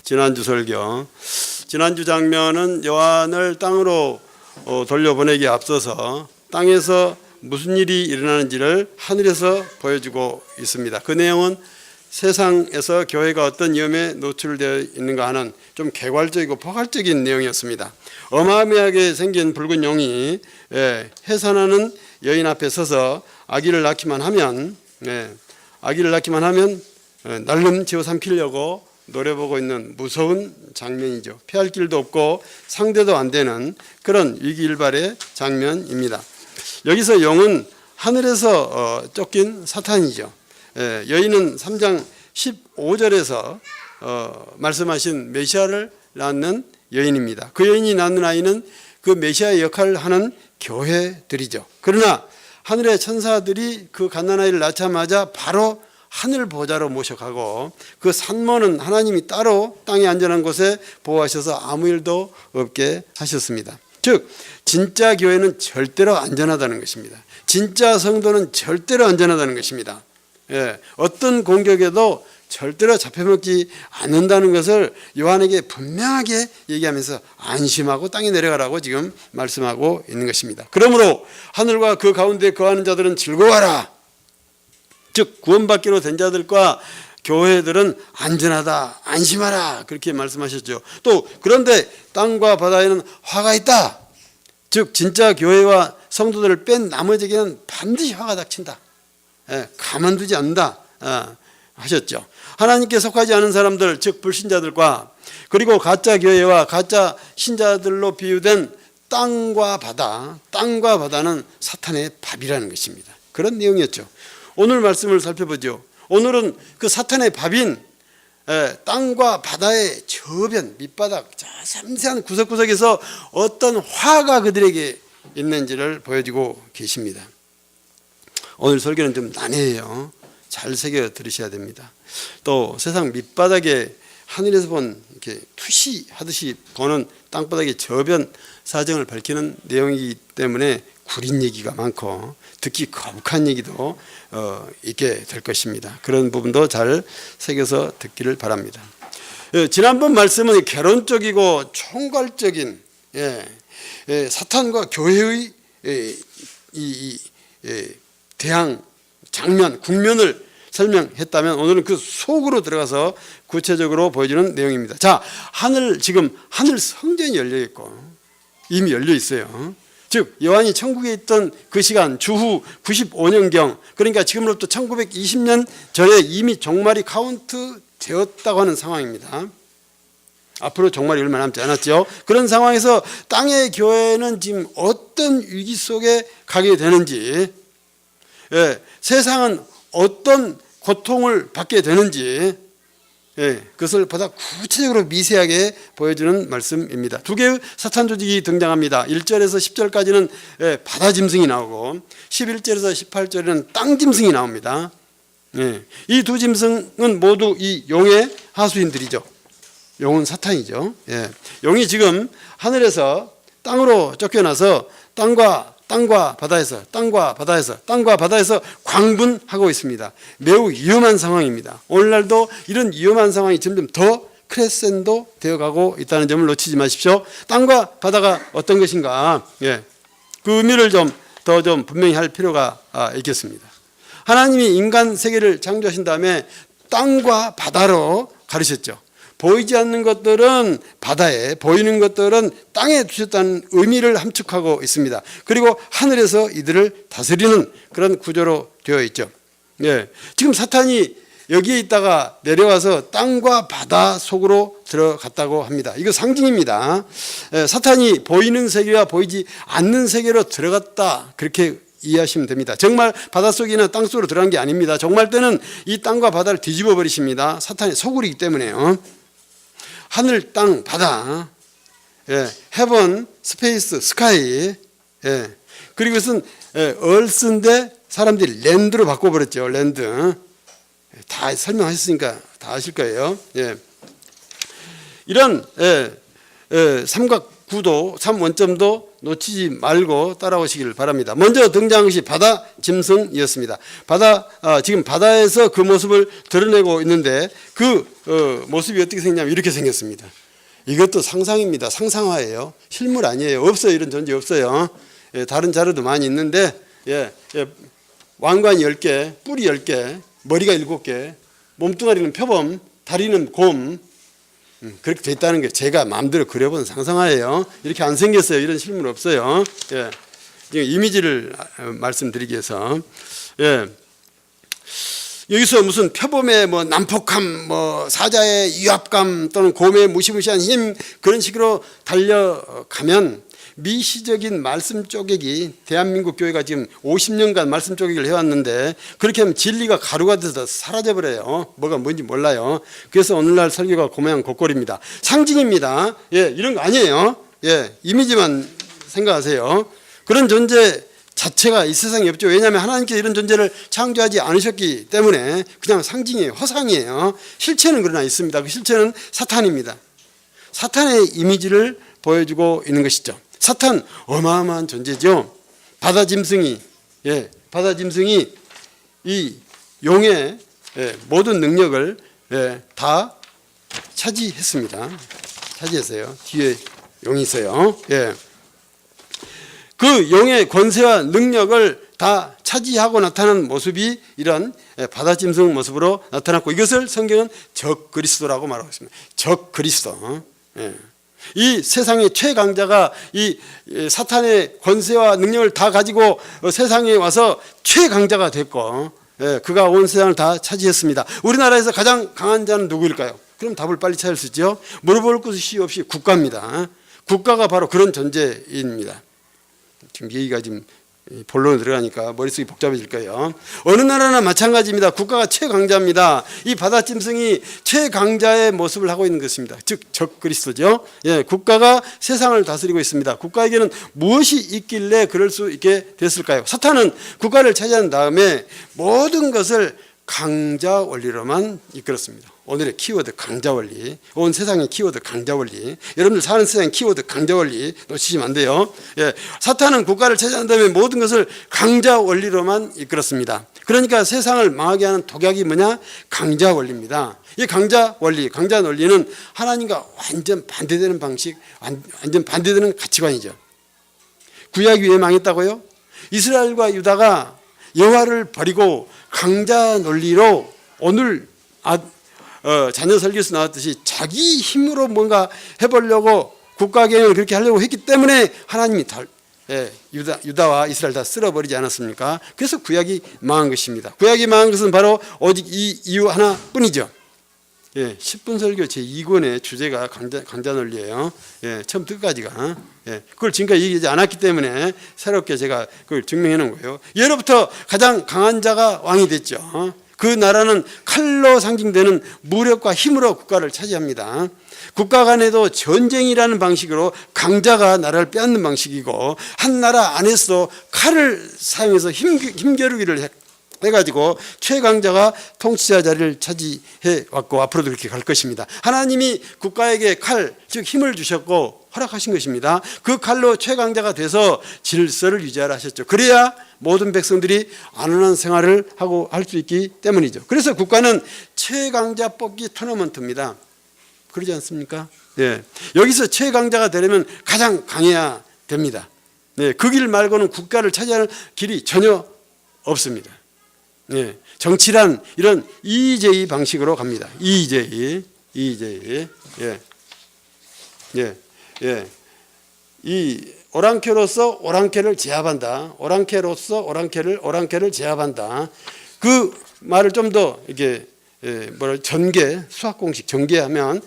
지난주 설교. 지난주 장면은 요한을 땅으로 돌려보내기에 앞서서 땅에서 무슨 일이 일어나는지를 하늘에서 보여주고 있습니다. 그 내용은 세상에서 교회가 어떤 위험에 노출되어 있는가 하는 좀 개괄적이고 포괄적인 내용이었습니다. 어마어마하게 생긴 붉은 용이 해산하는 여인 앞에 서서 아기를 낳기만 하면 날름 집어삼키려고 노려보고 있는 무서운 장면이죠. 피할 길도 없고 상대도 안 되는 그런 위기일발의 장면입니다. 여기서 용은 하늘에서 쫓긴 사탄이죠. 여인은 3장 15절에서 말씀하신 메시아를 낳는 여인입니다. 그 여인이 낳는 아이는 그 메시아의 역할을 하는 교회들이죠. 그러나 하늘의 천사들이 그 갓난아이를 낳자마자 바로 하늘 보좌로 모셔가고 그 산모는 하나님이 따로 땅의 안전한 곳에 보호하셔서 아무 일도 없게 하셨습니다. 즉 진짜 교회는 절대로 안전하다는 것입니다. 진짜 성도는 절대로 안전하다는 것입니다. 어떤 공격에도 절대로 잡혀먹지 않는다는 것을 요한에게 분명하게 얘기하면서 안심하고 땅에 내려가라고 지금 말씀하고 있는 것입니다. 그러므로 하늘과 그 가운데 거하는 자들은 즐거워하라. 즉 구원받기로 된 자들과 교회들은 안전하다, 안심하라 그렇게 말씀하셨죠. 또 그런데 땅과 바다에는 화가 있다. 즉 진짜 교회와 성도들을 뺀 나머지에게는 반드시 화가 닥친다. 가만두지 않는다 하셨죠. 하나님께 속하지 않은 사람들, 즉 불신자들과 그리고 가짜 교회와 가짜 신자들로 비유된 땅과 바다는 사탄의 밥이라는 것입니다. 그런 내용이었죠. 오늘 말씀을 살펴보죠. 오늘은 그 사탄의 밥인 땅과 바다의 저변, 밑바닥, 섬세한 구석구석에서 어떤 화가 그들에게 있는지를 보여주고 계십니다. 오늘 설교는 좀 난해해요. 잘 새겨 들으셔야 됩니다. 또 세상 밑바닥에 하늘에서 본 이렇게 투시하듯이 보는 땅바닥의 저변 사정을 밝히는 내용이기 때문에 구린 얘기가 많고 듣기 거북한 얘기도 있게 될 것입니다. 그런 부분도 잘 새겨서 듣기를 바랍니다. 지난번 말씀은 개론적이고 총괄적인 사탄과 교회의 대항 장면, 국면을 설명했다면 오늘은 그 속으로 들어가서 구체적으로 보여주는 내용입니다. 자, 지금 하늘 성전이 열려 있고 이미 열려 있어요. 즉 요한이 천국에 있던 그 시간 주후 95년경, 그러니까 지금으로부터 1920년 전에 이미 종말이 카운트 되었다고 하는 상황입니다. 앞으로 종말이 얼마 남지 않았죠. 그런 상황에서 땅의 교회는 지금 어떤 위기 속에 가게 되는지, 세상은 어떤 고통을 받게 되는지, 그것을 보다 구체적으로 미세하게 보여주는 말씀입니다. 두 개의 사탄 조직이 등장합니다. 1절에서 10절까지는 바다 짐승이 나오고 11절에서 18절에는 땅 짐승이 나옵니다. 이 두 짐승은 모두 이 용의 하수인들이죠. 용은 사탄이죠. 용이 지금 하늘에서 땅으로 쫓겨나서 땅과 바다에서 광분하고 있습니다. 매우 위험한 상황입니다. 오늘날도 이런 위험한 상황이 점점 더 크레센도 되어가고 있다는 점을 놓치지 마십시오. 땅과 바다가 어떤 것인가, 그 의미를 더 분명히 할 필요가 있겠습니다. 하나님이 인간 세계를 창조하신 다음에 땅과 바다로 가르셨죠. 보이지 않는 것들은 바다에, 보이는 것들은 땅에 두셨다는 의미를 함축하고 있습니다. 그리고 하늘에서 이들을 다스리는 그런 구조로 되어 있죠. 지금 사탄이 여기에 있다가 내려와서 땅과 바다 속으로 들어갔다고 합니다. 이거 상징입니다. 사탄이 보이는 세계와 보이지 않는 세계로 들어갔다, 그렇게 이해하시면 됩니다. 정말 바닷속이나 땅속으로 들어간 게 아닙니다. 정말 때는 이 땅과 바다를 뒤집어 버리십니다. 사탄의 소굴이기 때문에요. 하늘, 땅, 바다, 헤븐, 스페이스, 스카이, 그리고 이것은 얼스인데 사람들이 랜드로 바꿔버렸죠. 랜드. 다 설명하셨으니까 다 아실 거예요. 이런 삼각 구도, 3원점도 놓치지 말고 따라오시길 바랍니다. 먼저 등장한 것이 바다 짐승이었습니다. 지금 바다에서 그 모습을 드러내고 있는데 그 모습이 어떻게 생겼냐면 이렇게 생겼습니다. 이것도 상상입니다. 상상화예요. 실물 아니에요. 없어요. 이런 존재 없어요. 예, 다른 자료도 많이 있는데 왕관이 10개, 뿔이 10개, 머리가 7개, 몸뚱아리는 표범, 다리는 곰, 그렇게 돼 있다는 게 제가 마음대로 그려본 상상화예요. 이렇게 안 생겼어요. 이런 실물 없어요. 예. 지금 이미지를 말씀드리기 위해서. 예. 여기서 무슨 표범의 뭐 난폭함, 뭐 사자의 위압감 또는 곰의 무시무시한 힘 그런 식으로 달려가면 미시적인 말씀 쪼개기, 대한민국 교회가 지금 50년간 말씀 쪼개기를 해왔는데 그렇게 하면 진리가 가루가 돼서 사라져버려요. 뭐가 뭔지 몰라요. 그래서 오늘날 설교가 그 모양 곶골입니다. 상징입니다. 예, 이런 거 아니에요. 예, 이미지만 생각하세요. 그런 존재 자체가 이 세상에 없죠. 왜냐하면 하나님께서 이런 존재를 창조하지 않으셨기 때문에 그냥 상징이에요. 허상이에요. 실체는 그러나 있습니다. 그 실체는 사탄입니다. 사탄의 이미지를 보여주고 있는 것이죠. 사탄 어마어마한 존재죠. 바다 짐승이 이 용의 모든 능력을 다 차지했습니다. 차지했어요. 뒤에 용이 있어요. 그 용의 권세와 능력을 다 차지하고 나타난 모습이 이런 바다 짐승 모습으로 나타났고 이것을 성경은 적그리스도라고 말하고 있습니다. 적그리스도. 이 세상의 최강자가 이 사탄의 권세와 능력을 다 가지고 세상에 와서 최강자가 됐고 그가 온 세상을 다 차지했습니다. 우리나라에서 가장 강한 자는 누구일까요? 그럼 답을 빨리 찾을 수 있죠. 물어볼 것이 없이 국가입니다. 국가가 바로 그런 존재입니다. 지금 얘기가 지금 본론에 들어가니까 머릿속이 복잡해질 거예요. 어느 나라나 마찬가지입니다. 국가가 최강자입니다. 이 바다짐승이 최강자의 모습을 하고 있는 것입니다. 즉 적그리스도죠. 국가가 세상을 다스리고 있습니다. 국가에게는 무엇이 있길래 그럴 수 있게 됐을까요? 사탄은 국가를 차지한 다음에 모든 것을 강자 원리로만 이끌었습니다. 오늘의 키워드 강자 원리, 온 세상의 키워드 강자 원리, 여러분들 사는 세상의 키워드 강자 원리 놓치시면 안 돼요. 사탄은 국가를 차지한 다음에 모든 것을 강자 원리로만 이끌었습니다. 그러니까 세상을 망하게 하는 독약이 뭐냐? 강자 원리입니다. 이 강자 원리, 강자 논리는 하나님과 완전 반대되는 방식, 완전 반대되는 가치관이죠. 구약이 왜 망했다고요? 이스라엘과 유다가 여호와를 버리고 강자 논리로 오늘 자녀 설교에서 나왔듯이 자기 힘으로 뭔가 해보려고 국가 개혁을 그렇게 하려고 했기 때문에 하나님이 유다와 이스라엘 다 쓸어버리지 않았습니까? 그래서 구약이 망한 것입니다. 구약이 망한 것은 바로 오직 이 이유 하나뿐이죠. 10분 설교 제2권의 주제가 강자 논리예요. 처음부터 끝까지가. 그걸 지금까지 얘기하지 않았기 때문에 새롭게 제가 그걸 증명해 놓은 거예요. 예로부터 가장 강한 자가 왕이 됐죠. 그 나라는 칼로 상징되는 무력과 힘으로 국가를 차지합니다. 국가 간에도 전쟁이라는 방식으로 강자가 나라를 빼앗는 방식이고 한 나라 안에서도 칼을 사용해서 힘겨루기를 해가지고 최강자가 통치자 자리를 차지해 왔고 앞으로도 그렇게 갈 것입니다. 하나님이 국가에게 칼, 즉 힘을 주셨고 허락하신 것입니다. 그 칼로 최강자가 돼서 질서를 유지하라 하셨죠. 그래야 모든 백성들이 안온한 생활을 하고 할 수 있기 때문이죠. 그래서 국가는 최강자 뽑기 토너먼트입니다. 그러지 않습니까? 여기서 최강자가 되려면 가장 강해야 됩니다. 그 길 말고는 국가를 차지하는 길이 전혀 없습니다. 정치란 이런 EJ 방식으로 갑니다. EJ. 이 오랑캐로서 오랑캐를 제압한다. 오랑캐를 제압한다. 그 말을 좀 더 이게 전개, 수학 공식 전개하면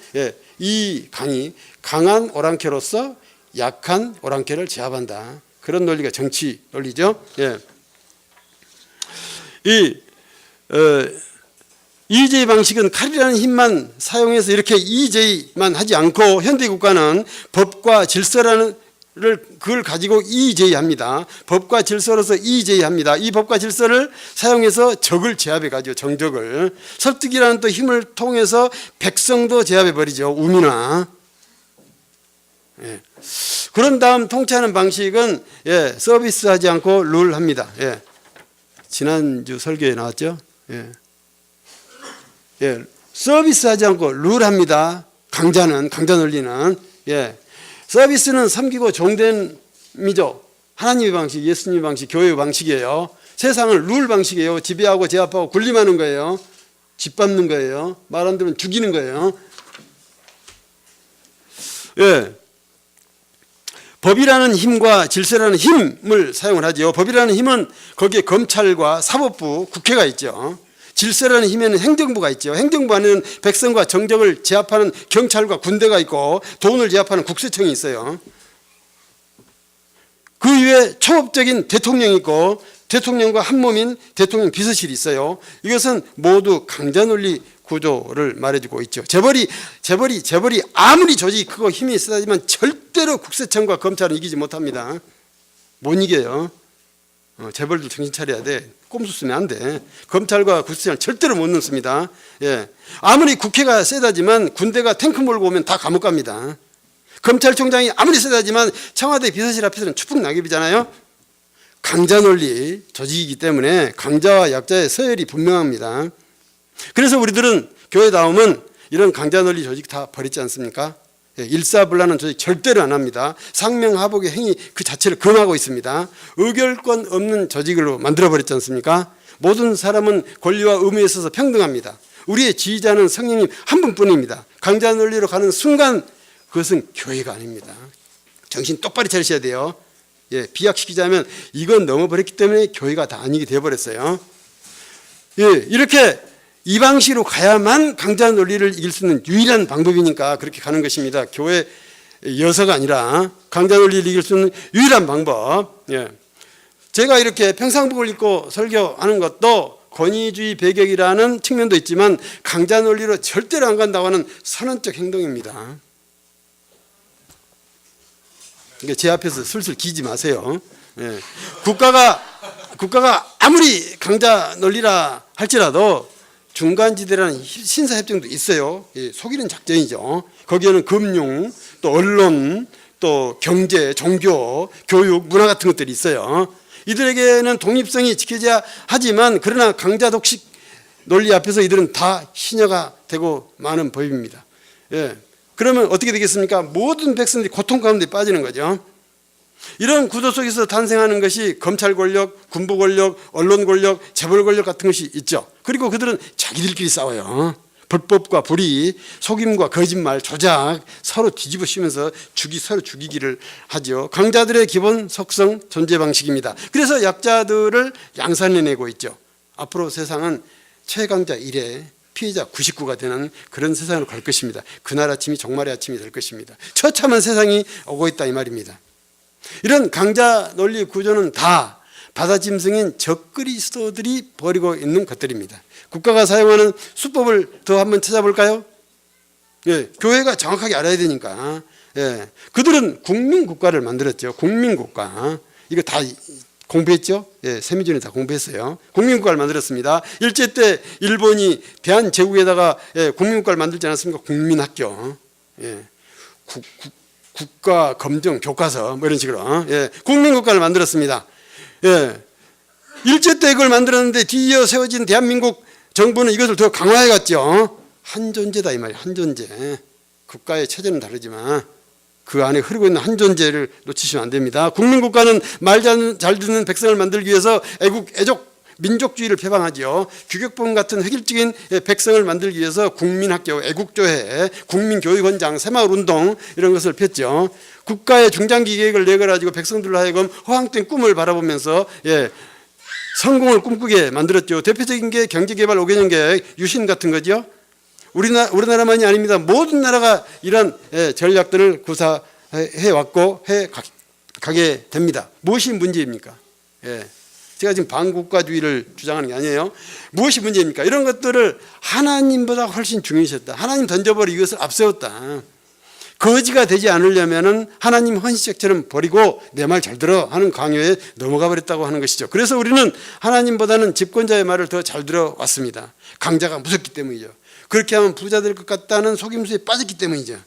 이 강이 강한 오랑캐로서 약한 오랑캐를 제압한다. 그런 논리가 정치 논리죠. EJ 방식은 칼이라는 힘만 사용해서 이렇게 EJ만 하지 않고 현대 국가는 법과 질서라는 그걸 가지고 EJ합니다. 법과 질서로서 EJ합니다. 이 법과 질서를 사용해서 적을 제압해 가지고 정적을 설득이라는 또 힘을 통해서 백성도 제압해 버리죠. 우민화. 예. 그런 다음 통치하는 방식은 서비스하지 않고 룰합니다. 지난주 설교에 나왔죠. 서비스하지 않고 룰합니다. 강자 논리는 서비스는 섬기고 종됨이죠. 하나님의 방식, 예수님의 방식, 교회의 방식이에요. 세상을 룰 방식이에요. 지배하고 제압하고 군림하는 거예요. 짓밟는 거예요. 말 안 들으면 죽이는 거예요. 법이라는 힘과 질서라는 힘을 사용을 하죠. 법이라는 힘은 거기에 검찰과 사법부, 국회가 있죠. 질서라는 힘에는 행정부가 있죠. 행정부 안에는 백성과 정적을 제압하는 경찰과 군대가 있고 돈을 제압하는 국세청이 있어요. 그 위에 초법적인 대통령이 있고 대통령과 한몸인 대통령 비서실이 있어요. 이것은 모두 강자 논리 구조를 말해주고 있죠. 재벌이 아무리 조직이 크고 힘이 세다지만 절대로 국세청과 검찰은 이기지 못합니다. 못 이겨요. 재벌도 정신 차려야 돼. 꼼수 쓰면 안 돼. 검찰과 국세청은 절대로 못 넘습니다. 아무리 국회가 세다지만 군대가 탱크 몰고 오면 다 감옥 갑니다. 검찰총장이 아무리 세다지만 청와대 비서실 앞에서는 추풍 낙엽이잖아요. 강자 논리 조직이기 때문에 강자와 약자의 서열이 분명합니다. 그래서 우리들은 교회 나오면 이런 강자 논리 조직 다 버리지 않습니까? 일사불란한 조직 절대로 안 합니다. 상명하복의 행위 그 자체를 금하고 있습니다. 의결권 없는 조직으로 만들어버렸지 않습니까? 모든 사람은 권리와 의무에 있어서 평등합니다. 우리의 지휘자는 성령님 한 분뿐입니다. 강자 논리로 가는 순간 그것은 교회가 아닙니다. 정신 똑바로 차리셔야 돼요. 비약시키자면 이건 넘어버렸기 때문에 교회가 다 아니게 되어버렸어요. 이렇게 이 방식으로 가야만 강자 논리를 이길 수 있는 유일한 방법이니까 그렇게 가는 것입니다. 교회 여서가 아니라 강자 논리를 이길 수 있는 유일한 방법. 제가 이렇게 평상복을 입고 설교하는 것도 권위주의 배격이라는 측면도 있지만 강자 논리로 절대로 안 간다고 하는 선언적 행동입니다. 제 앞에서 슬슬 기지 마세요. 국가가 아무리 강자 논리라 할지라도 중간지대라는 신사협정도 있어요. 속이는 작전이죠. 거기에는 금융, 또 언론, 또 경제, 종교, 교육, 문화 같은 것들이 있어요. 이들에게는 독립성이 지켜져야 하지만 그러나 강자 독식 논리 앞에서 이들은 다 희녀가 되고 마는 법입니다. 그러면 어떻게 되겠습니까? 모든 백성들이 고통 가운데 빠지는 거죠. 이런 구도 속에서 탄생하는 것이 검찰 권력, 군부 권력, 언론 권력, 재벌 권력 같은 것이 있죠. 그리고 그들은 자기들끼리 싸워요. 불법과 불의, 속임과 거짓말, 조작 서로 뒤집어 씌우면서 서로 죽이기를 하죠. 강자들의 기본 속성 존재 방식입니다. 그래서 약자들을 양산해내고 있죠. 앞으로 세상은 최강자 1에 피해자 99가 되는 그런 세상으로 갈 것입니다. 그날 아침이 종말의 아침이 될 것입니다. 처참한 세상이 오고 있다 이 말입니다. 이런 강자 논리 구조는 다 바다짐승인 적그리스도들이 벌이고 있는 것들입니다. 국가가 사용하는 수법을 더 한번 찾아볼까요? 교회가 정확하게 알아야 되니까. 그들은 국민국가를 만들었죠. 국민국가. 이거 다 공부했죠? 세미전에 다 공부했어요. 국민국가를 만들었습니다. 일제 때 일본이 대한제국에다가 국민국가를 만들지 않았습니까? 국민학교. 국가 검정 교과서 뭐 이런 식으로 국민국가를 만들었습니다. 일제 때 이걸 만들었는데 뒤이어 세워진 대한민국 정부는 이것을 더 강화해 갔죠. 한 존재다 이 말이에요. 한 존재. 국가의 체제는 다르지만 그 안에 흐르고 있는 한 존재를 놓치시면 안 됩니다. 국민국가는 말 잘 듣는 백성을 만들기 위해서 애족 민족주의를 표방하지요. 규격본 같은 획일적인 백성을 만들기 위해서 국민학교, 애국조회, 국민교육원장, 새마을운동 이런 것을 폈죠. 국가의 중장기 계획을 내걸어가지고 백성들로 하여금 허황된 꿈을 바라보면서 성공을 꿈꾸게 만들었죠. 대표적인 게 경제개발 5개년 계획, 유신 같은 거죠. 우리나라만이 아닙니다. 모든 나라가 이런 전략들을 구사해왔고 해가게 됩니다. 무엇이 문제입니까? 제가 지금 반국가주의를 주장하는 게 아니에요. 무엇이 문제입니까? 이런 것들을 하나님보다 훨씬 중요시했다. 하나님 던져버리고 이것을 앞세웠다. 거지가 되지 않으려면 하나님 헌신책처럼 버리고 내 말 잘 들어 하는 강요에 넘어가 버렸다고 하는 것이죠. 그래서 우리는 하나님보다는 집권자의 말을 더 잘 들어왔습니다. 강자가 무섭기 때문이죠. 그렇게 하면 부자 될 것 같다는 속임수에 빠졌기 때문이죠.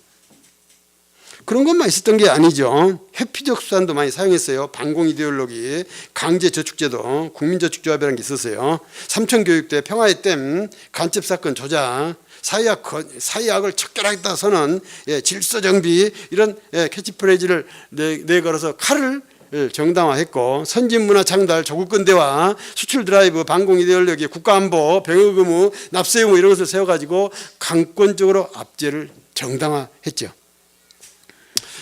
그런 것만 있었던 게 아니죠. 회피적 수단도 많이 사용했어요. 반공 이데올로기, 강제저축제도, 국민저축조합이라는 게 있었어요. 삼천교육대, 평화의 댐, 간첩사건 조작, 사회학을 척결하겠다 선언, 질서정비 이런 캐치프레이즈를 내걸어서 칼을 정당화했고, 선진문화 창달, 조국근대화, 수출 드라이브, 반공 이데올로기, 국가안보, 병역 의무, 납세 의무 이런 것을 세워가지고 강권적으로 압제를 정당화했죠.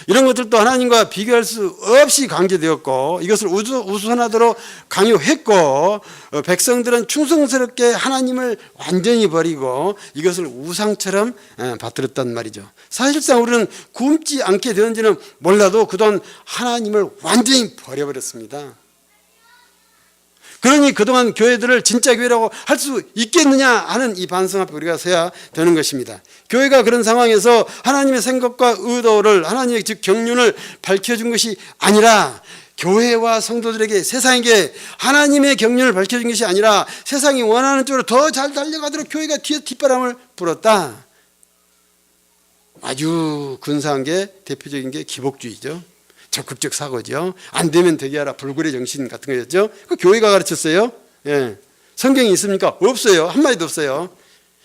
이런 것들도 하나님과 비교할 수 없이 강제되었고, 이것을 우선하도록 강요했고, 백성들은 충성스럽게 하나님을 완전히 버리고 이것을 우상처럼 받들었단 말이죠. 사실상 우리는 굶지 않게 되는지는 몰라도 그동안 하나님을 완전히 버려버렸습니다. 그러니 그동안 교회들을 진짜 교회라고 할 수 있겠느냐 하는 이 반성 앞에 우리가 서야 되는 것입니다. 교회가 그런 상황에서 하나님의 생각과 의도를, 하나님의 즉 경륜을 밝혀준 것이 아니라, 교회와 성도들에게, 세상에게 하나님의 경륜을 밝혀준 것이 아니라 세상이 원하는 쪽으로 더 잘 달려가도록 교회가 뒤에서 뒷바람을 불었다. 아주 근사한 게, 대표적인 게 기복주의죠. 적극적 사고죠. 안 되면 되게 하라, 불굴의 정신 같은 거였죠. 그 교회가 가르쳤어요. 성경이 있습니까? 없어요. 한마디도 없어요.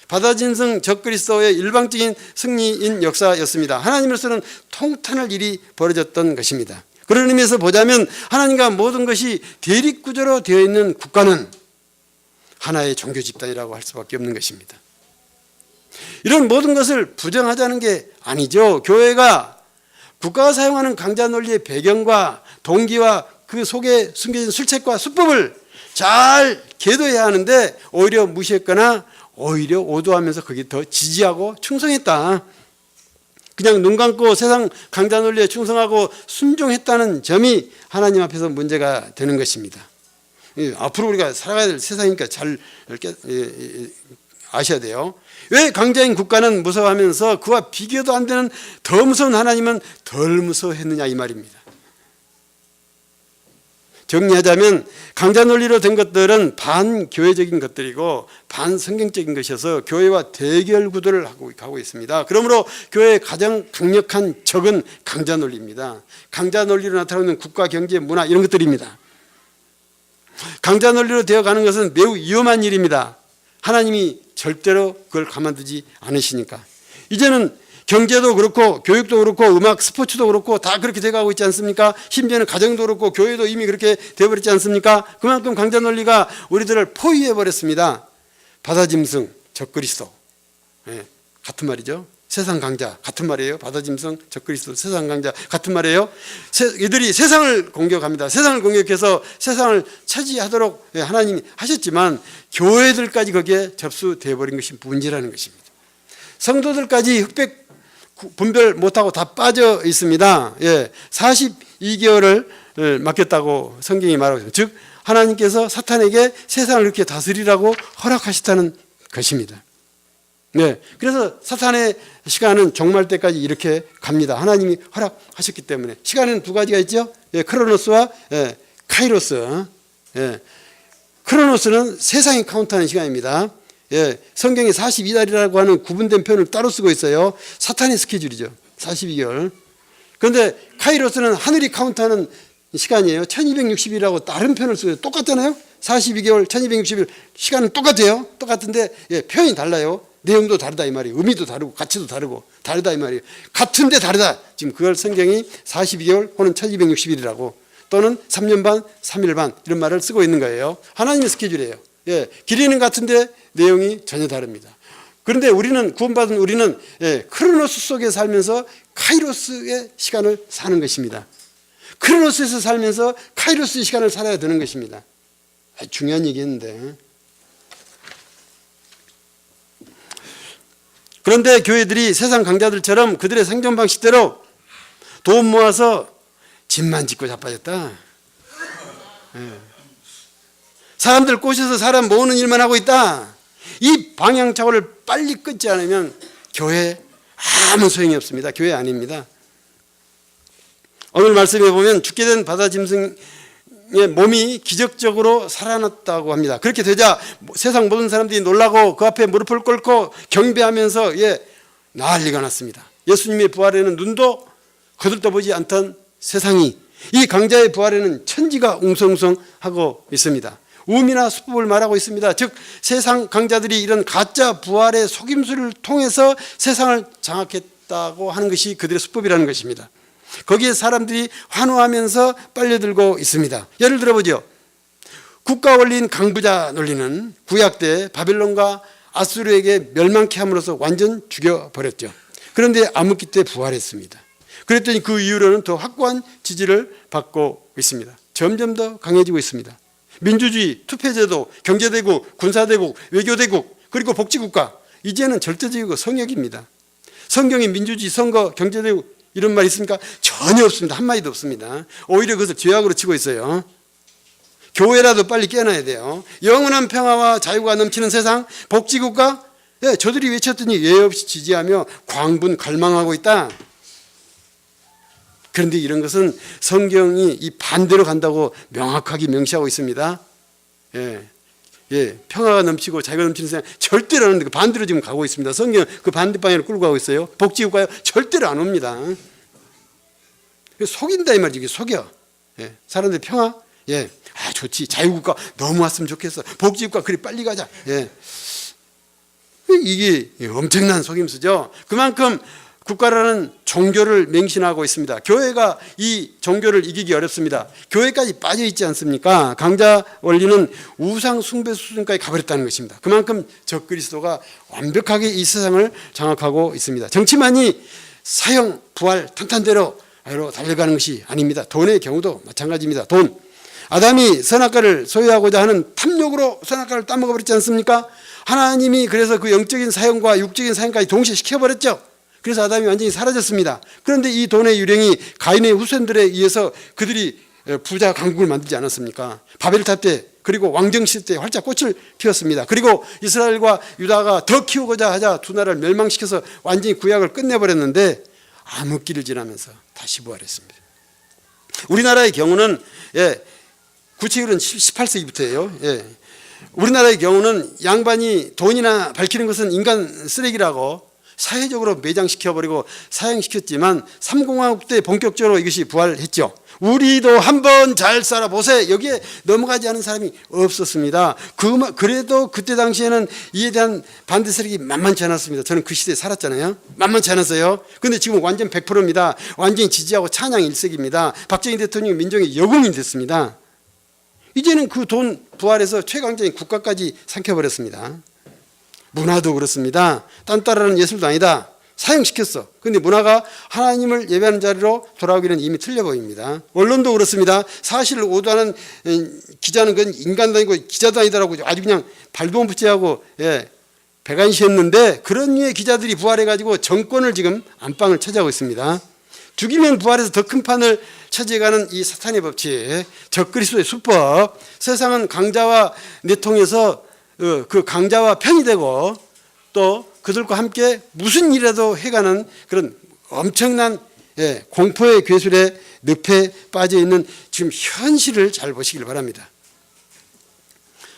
바다짐승 적그리스도의 일방적인 승리인 역사였습니다. 하나님으로서는 통탄할 일이 벌어졌던 것입니다. 그런 의미에서 보자면 하나님과 모든 것이 대립구조로 되어 있는 국가는 하나의 종교 집단이라고 할 수밖에 없는 것입니다. 이런 모든 것을 부정하자는 게 아니죠. 교회가 국가가 사용하는 강자 논리의 배경과 동기와 그 속에 숨겨진 술책과 수법을 잘 계도해야 하는데, 오히려 무시했거나 오히려 오도하면서 거기에 더 지지하고 충성했다. 그냥 눈 감고 세상 강자 논리에 충성하고 순종했다는 점이 하나님 앞에서 문제가 되는 것입니다. 앞으로 우리가 살아가야 될 세상이니까 잘 아셔야 돼요. 왜 강자인 국가는 무서워하면서 그와 비교도 안 되는 더 무서운 하나님은 덜 무서워했느냐, 이 말입니다. 정리하자면 강자 논리로 된 것들은 반교회적인 것들이고 반성경적인 것이어서 교회와 대결 구도를 하고 있습니다. 그러므로 교회의 가장 강력한 적은 강자 논리입니다. 강자 논리로 나타나는 국가, 경제, 문화 이런 것들입니다. 강자 논리로 되어가는 것은 매우 위험한 일입니다. 하나님이 절대로 그걸 가만두지 않으시니까. 이제는 경제도 그렇고 교육도 그렇고 음악, 스포츠도 그렇고 다 그렇게 돼가고 있지 않습니까? 심지어는 가정도 그렇고 교회도 이미 그렇게 되어버렸지 않습니까? 그만큼 강자 논리가 우리들을 포위해버렸습니다. 바다짐승, 적그리스도, 같은 말이죠. 세상 강자 같은 말이에요. 바다짐승, 적그리스도, 세상 강자 같은 말이에요. 이들이 세상을 공격합니다. 세상을 공격해서 세상을 차지하도록 하나님이 하셨지만 교회들까지 거기에 접수되어 버린 것이 문제라는 것입니다. 성도들까지 흑백 분별 못하고 다 빠져 있습니다. 42개월을 맡겼다고 성경이 말하고 있습니다. 즉 하나님께서 사탄에게 세상을 이렇게 다스리라고 허락하셨다는 것입니다. 그래서 사탄의 시간은 종말 때까지 이렇게 갑니다. 하나님이 허락하셨기 때문에. 시간에는 두 가지가 있죠. 크로노스와 카이로스. 크로노스는 세상이 카운트하는 시간입니다. 성경에 42달이라고 하는 구분된 표현을 따로 쓰고 있어요. 사탄의 스케줄이죠. 42개월. 그런데 카이로스는 하늘이 카운트하는 시간이에요. 1260일이라고 다른 표현을 쓰고 똑같잖아요. 42개월, 1260일 시간은 똑같아요. 똑같은데 표현이 달라요. 내용도 다르다 이 말이에요. 의미도 다르고 가치도 다르고 다르다 이 말이에요. 같은데 다르다. 지금 그걸 성경이 42개월 혹은 1260일이라고 또는 3년 반, 3일 반 이런 말을 쓰고 있는 거예요. 하나님의 스케줄이에요. 길이는 같은데 내용이 전혀 다릅니다. 그런데 우리는 구원받은 우리는 크로노스 속에 살면서 카이로스의 시간을 사는 것입니다. 크로노스에서 살면서 카이로스의 시간을 살아야 되는 것입니다. 중요한 얘기였는데. 그런데 교회들이 세상 강자들처럼 그들의 생존 방식대로 돈 모아서 집만 짓고 자빠졌다. 사람들 꼬셔서 사람 모으는 일만 하고 있다. 이 방향착오를 빨리 끊지 않으면 교회 아무 소용이 없습니다. 교회 아닙니다. 오늘 말씀에 보면 죽게 된 바다짐승의 몸이 기적적으로 살아났다고 합니다. 그렇게 되자 세상 모든 사람들이 놀라고 그 앞에 무릎을 꿇고 경배하면서 난리가 났습니다. 예수님의 부활에는 눈도 거들떠보지 않던 세상이 이 강자의 부활에는 천지가 웅성웅성하고 있습니다. 우미나 수법을 말하고 있습니다. 즉 세상 강자들이 이런 가짜 부활의 속임수를 통해서 세상을 장악했다고 하는 것이 그들의 수법이라는 것입니다. 거기에 사람들이 환호하면서 빨려들고 있습니다. 예를 들어보죠. 국가 원리인 강부자 논리는 구약 때 바벨론과 아수르에게 멸망케 함으로써 완전 죽여버렸죠. 그런데 암흑기 때 부활했습니다. 그랬더니 그 이후로는 더 확고한 지지를 받고 있습니다. 점점 더 강해지고 있습니다. 민주주의, 투표제도, 경제대국, 군사대국, 외교대국, 그리고 복지국가, 이제는 절대적이고 성역입니다. 성경에 민주주의, 선거, 경제대국 이런 말이 있습니까? 전혀 없습니다. 한마디도 없습니다. 오히려 그것을 죄악으로 치고 있어요. 교회라도 빨리 깨어나야 돼요. 영원한 평화와 자유가 넘치는 세상, 복지국가, 예, 저들이 외쳤더니 예외 없이 지지하며 광분 갈망하고 있다. 그런데 이런 것은 성경이 이 반대로 간다고 명확하게 명시하고 있습니다. 평화가 넘치고 자유가 넘치는 세상 절대로 안 오는데 반대로 지금 가고 있습니다. 성경 그 반대 방향으로 끌고 가고 있어요. 복지국가요? 절대로 안 옵니다. 속인다 이 말이지. 속여. 사람들 평화? 좋지. 자유국가 너무 왔으면 좋겠어. 복지국가 그리 빨리 가자. 이게 엄청난 속임수죠. 그만큼 국가라는 종교를 맹신하고 있습니다. 교회가 이 종교를 이기기 어렵습니다. 교회까지 빠져 있지 않습니까? 강자 원리는 우상 숭배 수준까지 가버렸다는 것입니다. 그만큼 적그리스도가 완벽하게 이 세상을 장악하고 있습니다. 정치만이 사형, 부활, 탄탄대로 달려가는 것이 아닙니다. 돈의 경우도 마찬가지입니다. 돈. 아담이 선악과를 소유하고자 하는 탐욕으로 선악과를 따먹어버렸지 않습니까? 하나님이 그래서 그 영적인 사형과 육적인 사형까지 동시에 시켜버렸죠. 그래서 아담이 완전히 사라졌습니다. 그런데 이 돈의 유령이 가인의 후손들에 의해서 그들이 부자 강국을 만들지 않았습니까? 바벨탑 때 그리고 왕정시대 때 활짝 꽃을 피웠습니다. 그리고 이스라엘과 유다가 더 키우고자 하자 두 나라를 멸망시켜서 완전히 구약을 끝내버렸는데 암흑기를 지나면서 다시 부활했습니다. 우리나라의 경우는 구체적으로는 18세기부터예요. 우리나라의 경우는 양반이 돈이나 밝히는 것은 인간 쓰레기라고 사회적으로 매장시켜버리고 사형시켰지만 삼공화국 때 본격적으로 이것이 부활했죠. 우리도 한번 잘 살아보세. 여기에 넘어가지 않은 사람이 없었습니다. 그래도 그때 당시에는 이에 대한 반대 세력이 만만치 않았습니다. 저는 그 시대에 살았잖아요. 만만치 않았어요. 그런데 지금 완전 100%입니다. 완전히 지지하고 찬양 일색입니다. 박정희 대통령이 민족의 영웅이 됐습니다. 이제는 그 돈 부활해서 최강자인 국가까지 삼켜버렸습니다. 문화도 그렇습니다. 딴따라는 예술도 아니다. 사형시켰어. 그런데 문화가 하나님을 예배하는 자리로 돌아오기는 이미 틀려 보입니다. 언론도 그렇습니다. 사실을 오도하는 기자는 그건 인간도 아니고 기자도 아니다라고 아주 그냥 발도 못 붙이하고 배관시했는데 그런 류의 기자들이 부활해가지고 정권을 지금 안방을 차지하고 있습니다. 죽이면 부활해서 더 큰 판을 차지해가는 이 사탄의 법칙, 적그리스도의 수법, 세상은 강자와 내통해서 그 강자와 편이 되고 또 그들과 함께 무슨 일이라도 해가는 그런 엄청난 공포의 괴술에 늪에 빠져 있는 지금 현실을 잘 보시길 바랍니다.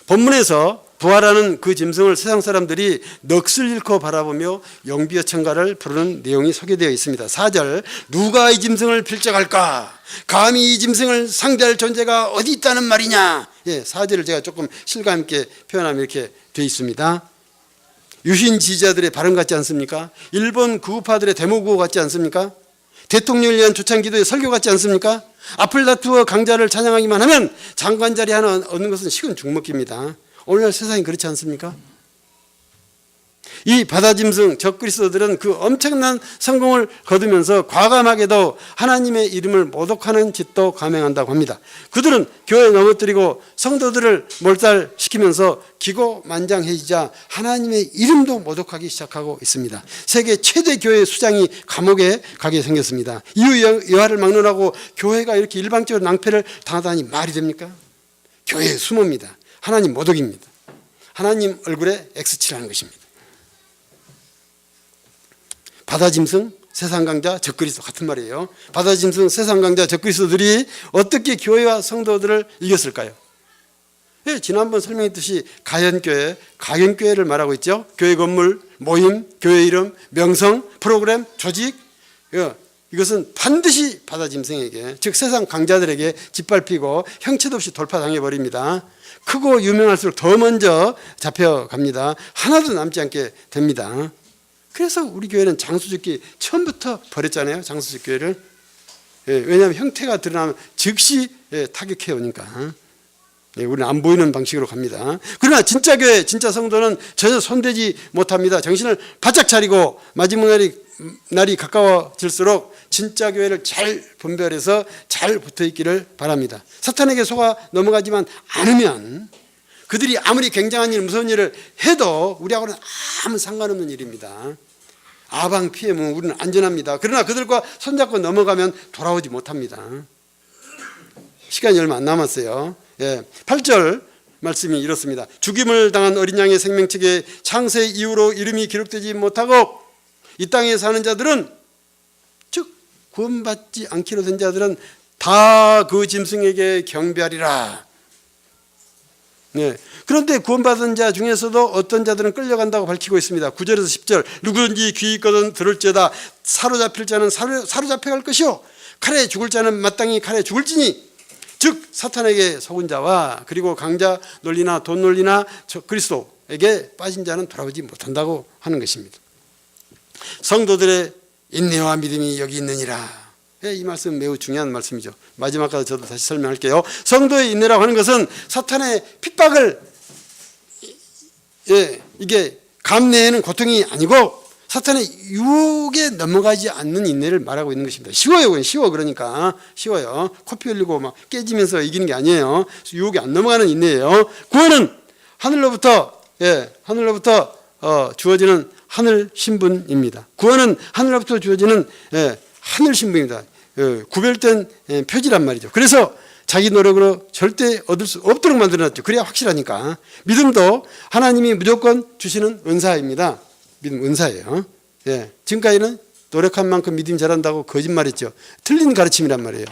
본문에서 부활하는 그 짐승을 세상 사람들이 넋을 잃고 바라보며 영비어 청가를 부르는 내용이 소개되어 있습니다. 4절, 누가 이 짐승을 필적할까? 감히 이 짐승을 상대할 존재가 어디 있다는 말이냐? 4절을 제가 조금 실감 있게 표현하면 이렇게 되어 있습니다. 유신 지지자들의 발언 같지 않습니까? 일본 구우파들의 데모 구호 같지 않습니까? 대통령을 위한 조창 기도의 설교 같지 않습니까? 앞을 다투어 강자를 찬양하기만 하면 장관 자리 하나 얻는 것은 식은 죽먹기입니다. 오늘날 세상이 그렇지 않습니까? 이 바다짐승 적그리스도들은 그 엄청난 성공을 거두면서 과감하게도 하나님의 이름을 모독하는 짓도 감행한다고 합니다. 그들은 교회 넘어뜨리고 성도들을 몰살시키면서 기고만장해지자 하나님의 이름도 모독하기 시작하고 있습니다. 세계 최대 교회 수장이 감옥에 가게 생겼습니다. 이유 여하를 막론하고 교회가 이렇게 일방적으로 낭패를 당하다니 말이 됩니까? 교회의 수모입니다. 하나님 모독입니다. 하나님 얼굴에 X칠하는 것입니다. 바다짐승, 세상강자, 적그리스도 같은 말이에요. 바다짐승, 세상강자, 적그리스도들이 어떻게 교회와 성도들을 이겼을까요? 지난번 설명했듯이 가현교회, 가경교회를 말하고 있죠. 교회 건물, 모임, 교회 이름, 명성, 프로그램, 조직, 이것은 반드시 바다 짐승에게, 즉 세상 강자들에게 짓밟히고 형체도 없이 돌파당해 버립니다. 크고 유명할수록 더 먼저 잡혀갑니다. 하나도 남지 않게 됩니다. 그래서 우리 교회는 장수짓기 처음부터 버렸잖아요. 장수짓기를. 왜냐하면 형태가 드러나면 즉시 타격해 오니까. 우리는 안 보이는 방식으로 갑니다. 그러나 진짜 교회, 진짜 성도는 전혀 손대지 못합니다. 정신을 바짝 차리고 마지막 날이 가까워질수록 진짜 교회를 잘 분별해서 잘 붙어있기를 바랍니다. 사탄에게 속아 넘어가지만 않으면 그들이 아무리 굉장한 일, 무서운 일을 해도 우리하고는 아무 상관없는 일입니다. 아방 피해면 우리는 안전합니다. 그러나 그들과 손잡고 넘어가면 돌아오지 못합니다. 시간이 얼마 안 남았어요. 8절 말씀이 이렇습니다. 죽임을 당한 어린 양의 생명책에 창세 이후로 이름이 기록되지 못하고 이 땅에 사는 자들은, 즉 구원받지 않기로 된 자들은 다 그 짐승에게 경배하리라. 그런데 구원받은 자 중에서도 어떤 자들은 끌려간다고 밝히고 있습니다. 9절에서 10절, 누구든지 귀 있거든 들을지어다. 사로잡힐 자는 사로잡혀갈 것이요 칼에 죽을 자는 마땅히 칼에 죽을지니, 즉 사탄에게 속은 자와 그리고 강자 논리나 돈 논리나 그리스도에게 빠진 자는 돌아오지 못한다고 하는 것입니다. 성도들의 인내와 믿음이 여기 있느니라. 이 말씀 매우 중요한 말씀이죠. 마지막까지 저도 다시 설명할게요. 성도의 인내라고 하는 것은 사탄의 핍박을 이게 감내하는 고통이 아니고 사탄의 유혹에 넘어가지 않는 인내를 말하고 있는 것입니다. 쉬워요. 그건 쉬워. 그러니까 쉬워요. 코피 흘리고 막 깨지면서 이기는 게 아니에요. 유혹에 안 넘어가는 인내예요. 구원은 하늘로부터 주어지는 하늘 신분입니다. 구원은 하늘로부터 주어지는 하늘 신분입니다. 구별된 표지란 말이죠. 그래서 자기 노력으로 절대 얻을 수 없도록 만들어놨죠. 그래야 확실하니까. 믿음도 하나님이 무조건 주시는 은사입니다. 믿음 은사예요. 지금까지는 노력한 만큼 믿음이 잘한다고 거짓말했죠. 틀린 가르침이란 말이에요.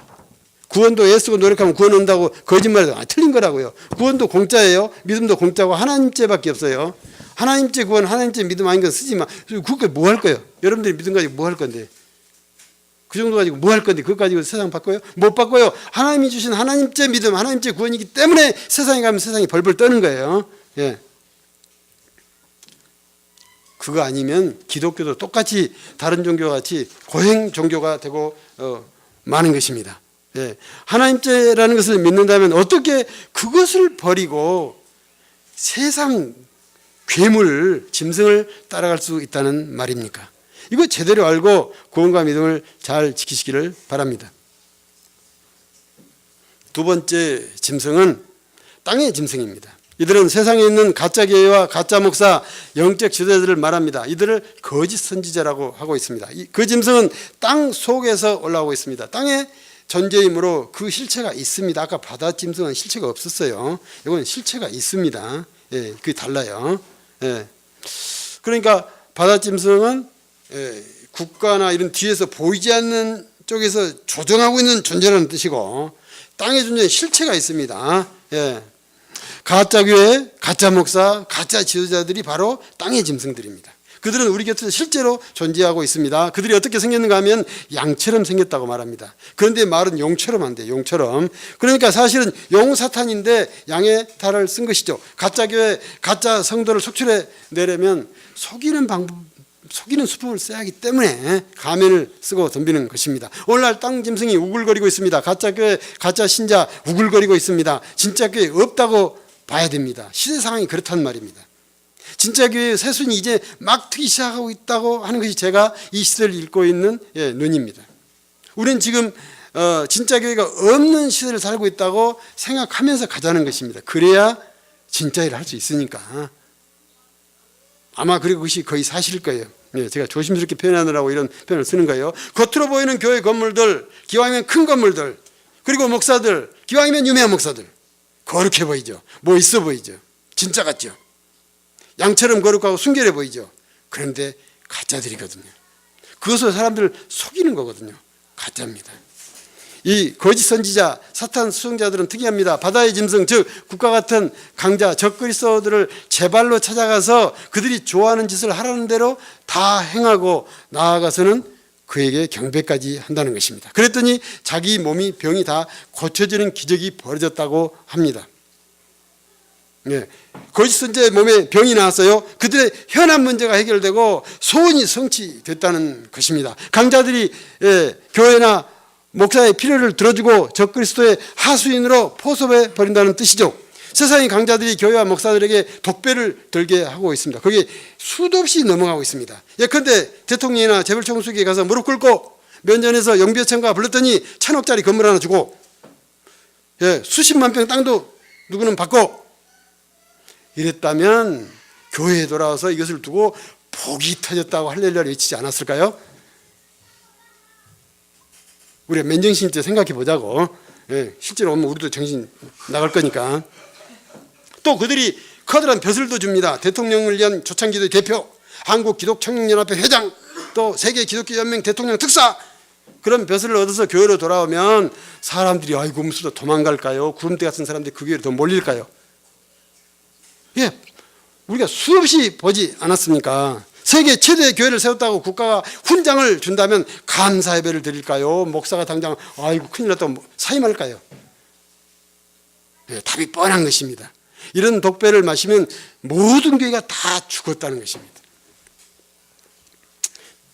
구원도 애쓰고 노력하면 구원 온다고 거짓말해서 틀린 거라고요. 구원도 공짜예요. 믿음도 공짜고 하나님째밖에 없어요. 하나님째 구원, 하나님째 믿음 아닌 건 쓰지 마. 그거 뭐 할 거예요? 여러분들이 믿음 가지고 뭐 할 건데? 그 정도 가지고 뭐 할 건데? 그거 가지고 세상 바꿔요? 못 바꿔요. 하나님이 주신 하나님째 믿음, 하나님째 구원이기 때문에 세상에 가면 세상이 벌벌 떠는 거예요. 그거 아니면 기독교도 똑같이 다른 종교와 같이 고행 종교가 되고 많은 것입니다. 하나님째라는 것을 믿는다면 어떻게 그것을 버리고 세상 괴물, 짐승을 따라갈 수 있다는 말입니까? 이거 제대로 알고 구원과 믿음을 잘 지키시기를 바랍니다. 두 번째 짐승은 땅의 짐승입니다. 이들은 세상에 있는 가짜 교회와 가짜 목사, 영적 지도자들을 말합니다. 이들을 거짓 선지자라고 하고 있습니다. 그 짐승은 땅 속에서 올라오고 있습니다. 땅에 존재이므로 그 실체가 있습니다. 아까 바다 짐승은 실체가 없었어요. 이건 실체가 있습니다. 그게 달라요. 그러니까 바다 짐승은 국가나 이런 뒤에서 보이지 않는 쪽에서 조정하고 있는 존재라는 뜻이고, 땅의 존재에 실체가 있습니다. 가짜 교회, 가짜 목사, 가짜 지도자들이 바로 땅의 짐승들입니다. 그들은 우리 곁에 실제로 존재하고 있습니다. 그들이 어떻게 생겼는가 하면 양처럼 생겼다고 말합니다. 그런데 말은 용처럼 한대요. 용처럼. 그러니까 사실은 용사탄인데 양의 탈을 쓴 것이죠. 가짜 교회, 가짜 성도를 속출해 내려면 속이는 수법을 써야 하기 때문에 가면을 쓰고 덤비는 것입니다. 오늘날 땅 짐승이 우글거리고 있습니다. 가짜 교회, 가짜 신자 우글거리고 있습니다. 진짜 교회 없다고 봐야 됩니다. 시대 상황이 그렇단 말입니다. 진짜 교회의 새순이 이제 막 트기 시작하고 있다고 하는 것이 제가 이 시대를 읽고 있는 눈입니다. 우리는 지금 진짜 교회가 없는 시대를 살고 있다고 생각하면서 가자는 것입니다. 그래야 진짜 일을 할 수 있으니까. 아마 그리고 그것이 거의 사실일 거예요. 제가 조심스럽게 표현하느라고 이런 표현을 쓰는 거예요. 겉으로 보이는 교회 건물들, 기왕이면 큰 건물들, 그리고 목사들, 기왕이면 유명한 목사들, 거룩해 보이죠. 뭐 있어 보이죠. 진짜 같죠. 양처럼 거룩하고 순결해 보이죠. 그런데 가짜들이거든요. 그것을 사람들을 속이는 거거든요. 가짜입니다. 이 거짓 선지자, 사탄 수송자들은 특이합니다. 바다의 짐승, 즉 국가 같은 강자, 적그리스도들을 제 발로 찾아가서 그들이 좋아하는 짓을 하라는 대로 다 행하고 나아가서는 그에게 경배까지 한다는 것입니다. 그랬더니 자기 몸이 병이 다 고쳐지는 기적이 벌어졌다고 합니다. 예, 거짓 선지자의 몸에 병이 나왔어요. 그들의 현안 문제가 해결되고 소원이 성취됐다는 것입니다. 강자들이 교회나 목사의 필요를 들어주고 적그리스도의 하수인으로 포섭해 버린다는 뜻이죠. 세상의 강자들이 교회와 목사들에게 독배를 들게 하고 있습니다. 거기에 수도 없이 넘어가고 있습니다. 예컨대 대통령이나 재벌총수에게 가서 무릎 꿇고 면전에서 영비어천가 불렀더니 1,000억짜리 건물 하나 주고, 수십만 평 땅도 누구는 받고, 이랬다면 교회에 돌아와서 이것을 두고 복이 터졌다고 할렐루야를 외치지 않았을까요? 우리가 맨정신 때 생각해 보자고. 실제로 오면 우리도 정신 나갈 거니까. 또 그들이 커다란 벼슬도 줍니다. 대통령을 위한 초창기도 대표, 한국기독청년연합회 회장, 또 세계기독교연맹 대통령 특사, 그런 벼슬을 얻어서 교회로 돌아오면 사람들이 아이고 무슨 도망갈까요? 구름대 같은 사람들이 그 교회로 더 몰릴까요? 우리가 수없이 보지 않았습니까? 세계 최대의 교회를 세웠다고 국가가 훈장을 준다면 감사 예배를 드릴까요? 목사가 당장 아이고 큰일 났다고 사임할까요? 답이 뻔한 것입니다. 이런 독배를 마시면 모든 교회가 다 죽었다는 것입니다.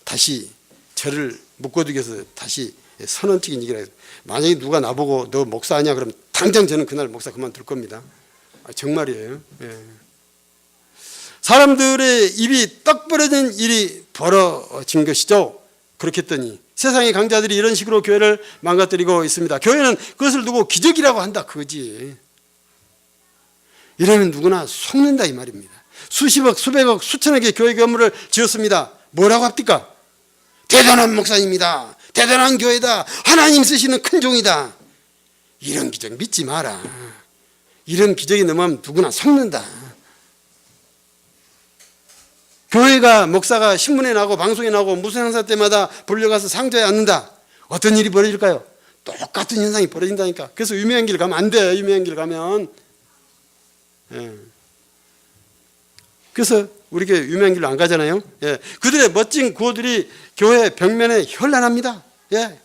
다시 저를 묶어두기 위해서 다시 선언적인 얘기를 해요. 만약에 누가 나보고 너 목사 아니야? 그러면 당장 저는 그날 목사 그만둘 겁니다. 정말이에요. 사람들의 입이 떡 벌어진 일이 벌어진 것이죠. 그렇게 했더니 세상의 강자들이 이런 식으로 교회를 망가뜨리고 있습니다. 교회는 그것을 두고 기적이라고 한다 그거지. 이러면 누구나 속는다 이 말입니다. 수십억, 수백억, 수천억의 교회 건물을 지었습니다. 뭐라고 합니까? 대단한 목사입니다. 대단한 교회다. 하나님 쓰시는 큰 종이다. 이런 기적 믿지 마라. 이런 기적이 넘어가면 누구나 속는다. 교회가 목사가 신문에 나고 방송에 나고 무슨 행사 때마다 불려가서 상자에 앉는다. 어떤 일이 벌어질까요? 똑같은 현상이 벌어진다니까. 그래서 유명한 길 가면 안 돼. 유명한 길 가면. 그래서 우리 교회 유명한 길로 안 가잖아요. 그들의 멋진 구호들이 교회 벽면에 현란합니다.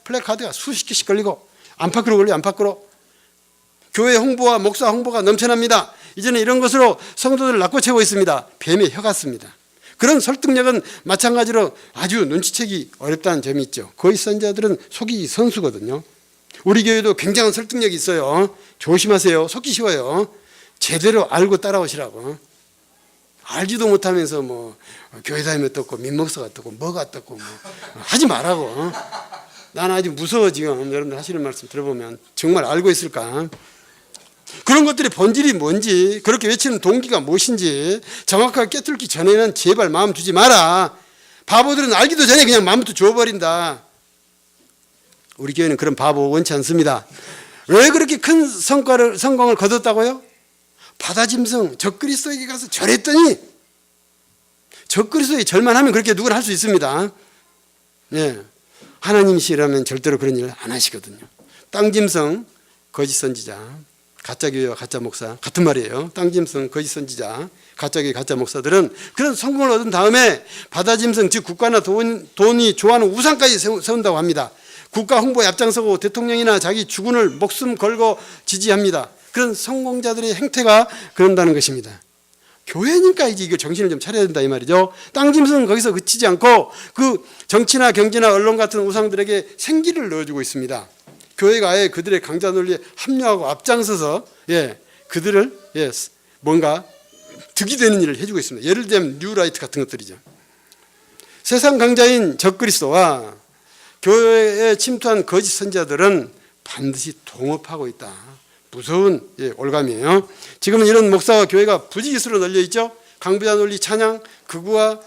플래카드가 수십 개씩 걸리고 안팎으로 걸려 안팎으로. 교회 홍보와 목사 홍보가 넘쳐납니다. 이제는 이런 것으로 성도들을 낚고채고 있습니다. 뱀의 혀 같습니다. 그런 설득력은 마찬가지로 아주 눈치채기 어렵다는 점이 있죠. 거짓 선지자들은 속이 선수거든요. 우리 교회도 굉장한 설득력이 있어요. 조심하세요. 속기 쉬워요. 제대로 알고 따라오시라고. 알지도 못하면서 뭐 교회 다니면 어떻고 민목사가 어떻고 뭐가 어떻고 뭐 하지 말라고. 나는 아주 무서워 지금 여러분들 하시는 말씀 들어보면. 정말 알고 있을까? 그런 것들의 본질이 뭔지, 그렇게 외치는 동기가 무엇인지 정확하게 깨뚫기 전에는 제발 마음 두지 마라. 바보들은 알기도 전에 그냥 마음부터 줘버린다. 우리 교회는 그런 바보 원치 않습니다. 왜 그렇게 큰 성공을 거뒀다고요? 바다짐승 적그리스도에게 가서 절했더니, 적그리스도에 절만 하면 그렇게 누구나 할 수 있습니다. 하나님이시라면 절대로 그런 일을 안 하시거든요. 땅짐승 거짓 선지자, 가짜 교회와 가짜 목사 같은 말이에요. 땅짐승 거짓 선지자, 가짜 교회 가짜 목사들은 그런 성공을 얻은 다음에 바다짐승 즉 국가나 돈이 좋아하는 우상까지 세운다고 합니다. 국가 홍보에 앞장서고 대통령이나 자기 주군을 목숨 걸고 지지합니다. 그런 성공자들의 행태가 그런다는 것입니다. 교회니까 이제 이거 정신을 좀 차려야 된다 이 말이죠. 땅짐승은 거기서 그치지 않고 그 정치나 경제나 언론 같은 우상들에게 생기를 넣어주고 있습니다. 교회가 아예 그들의 강자 논리에 합류하고 앞장서서 그들을 뭔가 득이 되는 일을 해주고 있습니다. 예를 들면 뉴라이트 같은 것들이죠. 세상 강자인 적그리스도와 교회에 침투한 거짓 선지자들은 반드시 동업하고 있다. 무서운 올감이에요. 지금은 이런 목사와 교회가 부지기수로 널려 있죠. 강부자 논리 찬양, 극우와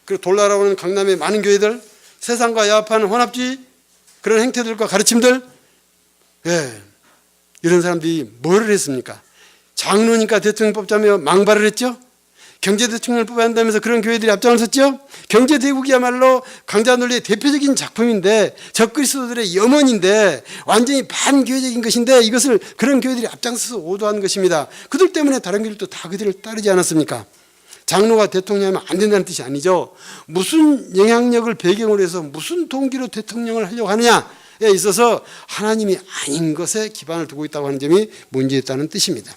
그리고 돌아라오는 강남의 많은 교회들, 세상과 야합하는 혼합주의, 그런 행태들과 가르침들, 이런 사람들이 뭐를 했습니까? 장로니까 대통령 뽑자며 망발을 했죠. 경제대통령을 뽑아야 한다면서 그런 교회들이 앞장을 섰죠. 경제대국이야말로 강자 논리의 대표적인 작품인데, 적그리스도들의 염원인데, 완전히 반교회적인 것인데, 이것을 그런 교회들이 앞장서서 오도한 것입니다. 그들 때문에 다른 교회들도 다 그들을 따르지 않았습니까? 장로가 대통령하면 안 된다는 뜻이 아니죠. 무슨 영향력을 배경으로 해서 무슨 동기로 대통령을 하려고 하느냐에 있어서 하나님이 아닌 것에 기반을 두고 있다고 하는 점이 문제있다는 뜻입니다.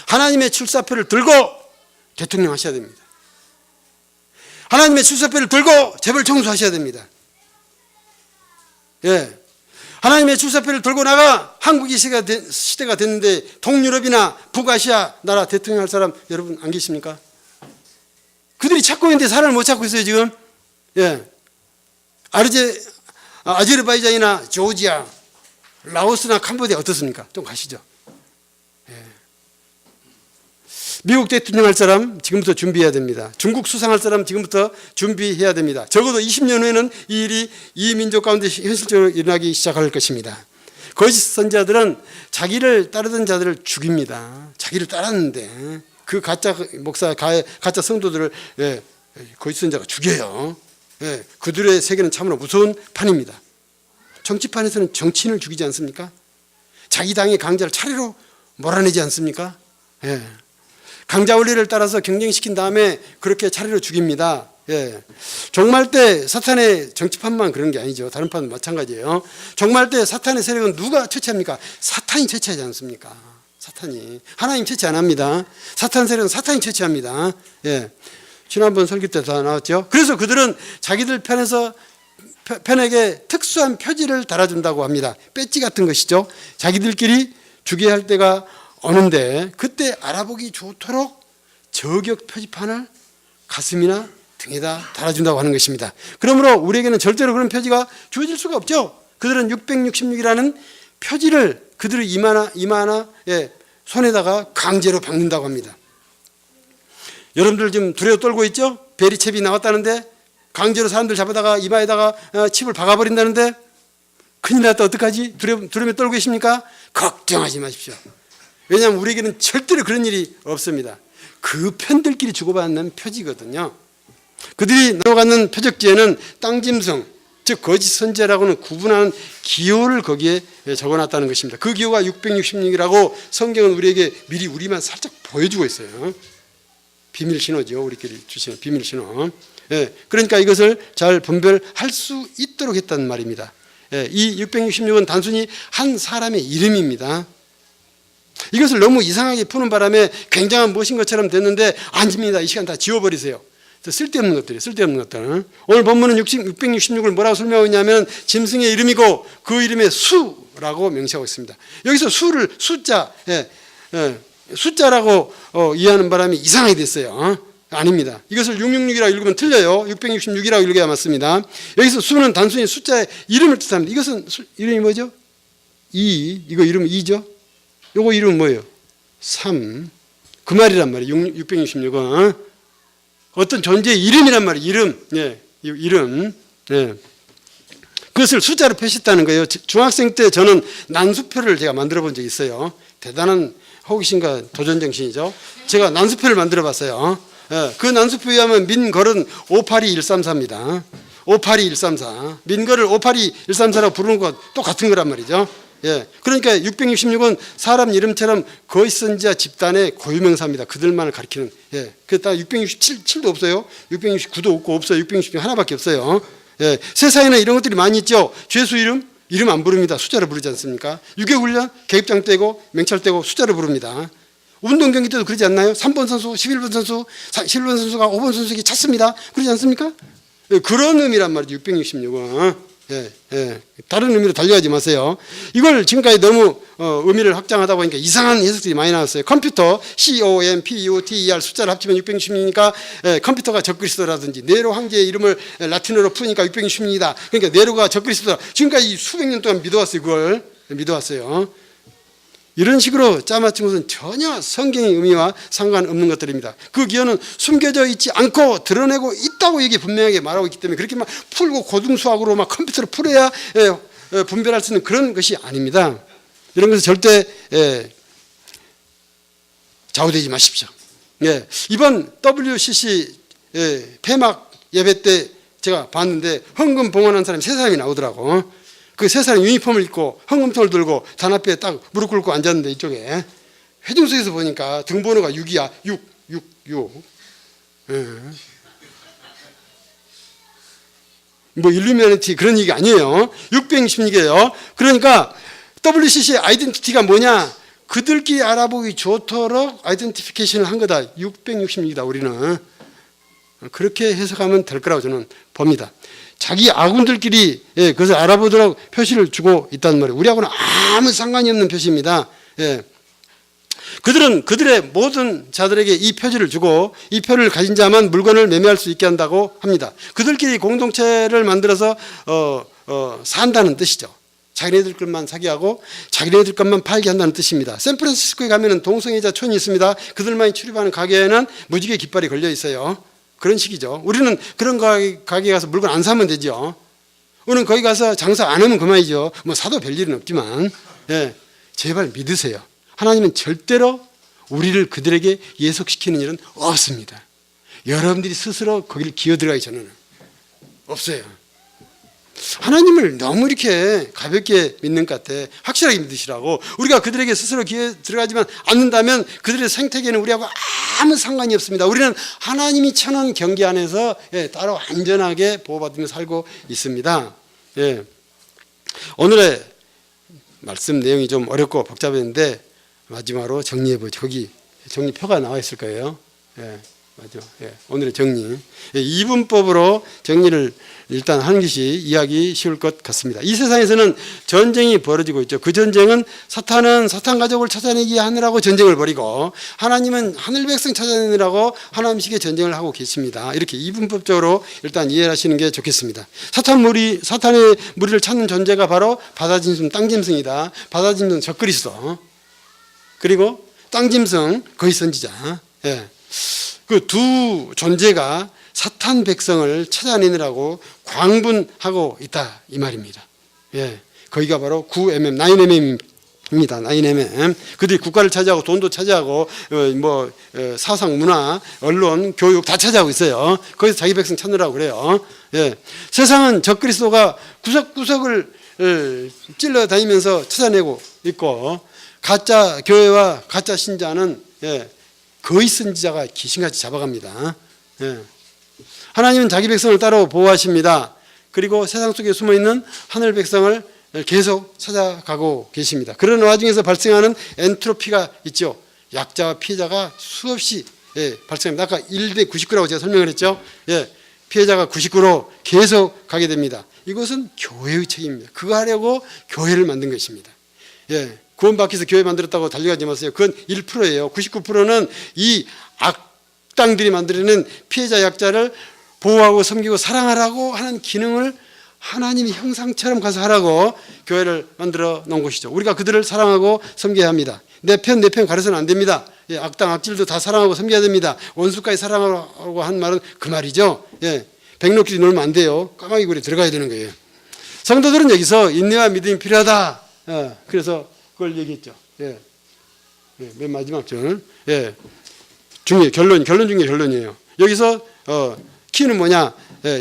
하나님의 출사표를 들고 대통령 하셔야 됩니다. 하나님의 출사표를 들고 재벌 청소하셔야 됩니다. 예. 하나님의 출사표를 들고 나가 한국이 시대가 됐는데 동유럽이나 북아시아 나라 대통령 할 사람 여러분 안 계십니까? 그들이 찾고 있는데 사람을 못 찾고 있어요 지금. 예. 아제르바이잔이나 조지아, 라오스나 캄보디아 어떻습니까? 좀 가시죠. 예. 미국 대통령 할 사람 지금부터 준비해야 됩니다. 중국 수상할 사람 지금부터 준비해야 됩니다. 적어도 20년 후에는 이 일이 이 민족 가운데 현실적으로 일어나기 시작할 것입니다. 거짓 선지자들은 자기를 따르던 자들을 죽입니다. 자기를 따랐는데 그 가짜 목사, 가짜 성도들을 거짓 선지자가 죽여요. 그들의 세계는 참으로 무서운 판입니다. 정치판에서는 정치인을 죽이지 않습니까? 자기 당의 강자를 차례로 몰아내지 않습니까? 강자 원리를 따라서 경쟁시킨 다음에 그렇게 차례로 죽입니다. 종말 때 사탄의 정치판만 그런 게 아니죠. 다른 판도 마찬가지예요. 종말 때 사탄의 세력은 누가 처치합니까? 사탄이 처치하지 않습니까? 사탄이. 하나님 처치 안 합니다. 사탄 세력은 사탄이 처치합니다. 지난번 설교 때 다 나왔죠. 그래서 그들은 자기들 편에게 특수한 표지를 달아준다고 합니다. 배지 같은 것이죠. 자기들끼리 주게 할 때가 오는데 그때 알아보기 좋도록 저격 표지판을 가슴이나 등에다 달아준다고 하는 것입니다. 그러므로 우리에게는 절대로 그런 표지가 주어질 수가 없죠. 그들은 666이라는 표지를 그들의 이마나 손에다가 강제로 박는다고 합니다. 여러분들 지금 두려워 떨고 있죠? 베리칩이 나왔다는데 강제로 사람들 잡아다가 이마에다가 칩을 박아버린다는데 큰일 났다 어떡하지? 두려움에 떨고 계십니까? 걱정하지 마십시오. 왜냐하면 우리에게는 절대로 그런 일이 없습니다. 그 편들끼리 주고받는 표지거든요. 그들이 나눠갖는 표적지에는 땅짐승, 즉 거짓 선지자라고는 구분하는 기호를 거기에 적어놨다는 것입니다. 그 기호가 666이라고 성경은 우리에게 미리 우리만 살짝 보여주고 있어요. 비밀 신호죠. 우리끼리 주시는 비밀 신호. 그러니까 이것을 잘 분별할 수 있도록 했다는 말입니다. 이 666은 단순히 한 사람의 이름입니다. 이것을 너무 이상하게 푸는 바람에 굉장한 무엇인 것처럼 됐는데 아닙니다. 이 시간 다 지워버리세요. 쓸데없는 것들이에요. 쓸데없는 것들. 오늘 본문은 666을 뭐라고 설명하고 있냐면 짐승의 이름이고 그 이름의 수라고 명시하고 있습니다. 여기서 수를 숫자라고 이해하는 바람에 이상하게 됐어요. 아닙니다. 이것을 666이라고 읽으면 틀려요. 666이라고 읽어야 맞습니다. 여기서 수는 단순히 숫자의 이름을 뜻합니다. 이것은 이름이 뭐죠? 이거 이름은 2죠? 요거 이름은 뭐예요? 3. 그 말이란 말이에요. 666은 어떤 존재의 이름이란 말이에요. 이름. 이름. 그것을 숫자로 표시했다는 거예요. 중학생 때 저는 난수표를 제가 만들어 본 적이 있어요. 대단한 호기심과 도전정신이죠. 제가 난수표를 만들어 봤어요. 그 난수표에 의하면 민걸은 582134입니다. 582134. 민걸을 582134라고 부르는 것 똑같은 거란 말이죠. 그러니까 666은 사람 이름처럼 거짓 선지자 집단의 고유명사입니다. 그들만을 가리키는. 그다 667도 없어요. 669도 없고 없어요. 666 하나밖에 없어요. 세상에는 이런 것들이 많이 있죠. 죄수 이름 안 부릅니다. 숫자로 부르지 않습니까? 유교훈련 계급장 떼고 명찰 떼고 숫자로 부릅니다. 운동 경기 때도 그러지 않나요? 3번 선수, 11번 선수, 11번 선수가 5번 선수에게 찼습니다. 그러지 않습니까? 그런 의미란 말이죠. 666은. 다른 의미로 달려가지 마세요. 이걸 지금까지 너무 의미를 확장하다 보니까 이상한 해석들이 많이 나왔어요. 컴퓨터 COMPUTER 숫자를 합치면 666이니까 컴퓨터가 적그리스도라든지 네로 황제의 이름을 라틴어로 푸니까 666이다. 그러니까 네로가 적그리스도다. 지금까지 수백 년 동안 믿어왔어요. 그걸 믿어왔어요. 이런 식으로 짜맞춘 것은 전혀 성경의 의미와 상관없는 것들입니다. 그 기호는 숨겨져 있지 않고 드러내고 있다고 여기 분명하게 말하고 있기 때문에 그렇게 막 풀고 고등수학으로 막 컴퓨터로 풀어야 분별할 수 있는 그런 것이 아닙니다. 이런 것은 절대 좌우되지 마십시오. 이번 WCC 폐막 예배 때 제가 봤는데 헌금 봉헌한 사람이 3사람이 나오더라고. 그 3사람이 유니폼을 입고 헌금통을 들고 단 앞에 딱 무릎 꿇고 앉았는데 이쪽에 회중석에서 보니까 등번호가 6이야. 6. 예. 뭐 일루미나티 그런 얘기 아니에요. 666개예요. 그러니까 WCC 아이덴티티가 뭐냐? 그들끼리 알아보기 좋도록 아이덴티피케이션을 한 거다. 666이다 우리는. 그렇게 해석하면 될 거라고 저는 봅니다. 자기 아군들끼리 그것을 알아보도록 표시를 주고 있다는 말이에요. 우리하고는 아무 상관이 없는 표시입니다. 예. 그들은 그들의 모든 자들에게 이 표지를 주고 이 표를 가진 자만 물건을 매매할 수 있게 한다고 합니다. 그들끼리 공동체를 만들어서 산다는 뜻이죠. 자기네들 것만 사게 하고 자기네들 것만 팔게 한다는 뜻입니다. 샌프란시스코에 가면은 동성애자 촌이 있습니다. 그들만이 출입하는 가게에는 무지개 깃발이 걸려 있어요. 그런 식이죠. 우리는 그런 가게 가서 물건 안 사면 되죠. 우리는 거기 가서 장사 안 하면 그만이죠. 뭐 사도 별일은 없지만. 예, 제발 믿으세요. 하나님은 절대로 우리를 그들에게 예속시키는 일은 없습니다. 여러분들이 스스로 거기를 기어들어가기 전에는 없어요. 하나님을 너무 이렇게 가볍게 믿는 것 같아. 확실하게 믿으시라고. 우리가 그들에게 스스로 기어 들어가지만 않는다면 그들의 생태계는 우리하고 아무 상관이 없습니다. 우리는 하나님이 쳐놓은 경계 안에서 따로 안전하게 보호받으며 살고 있습니다. 예. 오늘의 말씀 내용이 좀 어렵고 복잡했는데 마지막으로 정리해보죠. 거기 정리표가 나와 있을 거예요. 예, 맞죠. 예, 오늘의 정리. 예, 이분법으로 정리를 일단 하는 것이 이해하기 쉬울 것 같습니다. 이 세상에서는 전쟁이 벌어지고 있죠. 그 전쟁은 사탄은 사탄 가족을 찾아내기 하느라고 전쟁을 벌이고 하나님은 하늘 백성 찾아내느라고 하나님식의 전쟁을 하고 계십니다. 이렇게 이분법적으로 일단 이해를 하시는 게 좋겠습니다. 사탄의 무리를 찾는 존재가 바로 바다짐승, 땅짐승이다. 바다짐승 적그리스도. 그리고 땅짐승 거짓 선지자. 예. 그 두 존재가 사탄 백성을 찾아내느라고 광분하고 있다 이 말입니다. 예. 거기가 바로 9mm, 9mm입니다. 9mm. 그들이 국가를 차지하고 돈도 차지하고 사상, 문화, 언론, 교육 다 차지하고 있어요. 거기서 자기 백성 찾느라고 그래요. 예. 세상은 적그리스도가 구석구석을 찔러 다니면서 찾아내고 있고 가짜 교회와 가짜 신자는 거짓 선지자가 귀신같이 잡아갑니다. 예. 하나님은 자기 백성을 따로 보호하십니다. 그리고 세상 속에 숨어있는 하늘 백성을 계속 찾아가고 계십니다. 그런 와중에서 발생하는 엔트로피가 있죠. 약자와 피해자가 수없이 발생합니다. 아까 1대 99라고 제가 설명을 했죠. 피해자가 99로 계속 가게 됩니다. 이것은 교회의 책임입니다. 그거 하려고 교회를 만든 것입니다. 구원받기 위해서 교회 만들었다고 달려가지 마세요. 그건 1%예요. 99%는 이 악당들이 만들어낸 피해자 약자를 보호하고 섬기고 사랑하라고 하는 기능을 하나님의 형상처럼 가서 하라고 교회를 만들어 놓은 것이죠. 우리가 그들을 사랑하고 섬겨야 합니다. 내 편 가려서는 안 됩니다. 악당 악질도 다 사랑하고 섬겨야 됩니다. 원수까지 사랑하라고 한 말은 그 말이죠. 백로끼리 놀면 안 돼요. 까마귀 굴에 들어가야 되는 거예요. 성도들은 여기서 인내와 믿음이 필요하다. 그래서 그걸 얘기했죠. 맨 마지막 절. 결론 중에 결론이에요. 여기서 키는 뭐냐?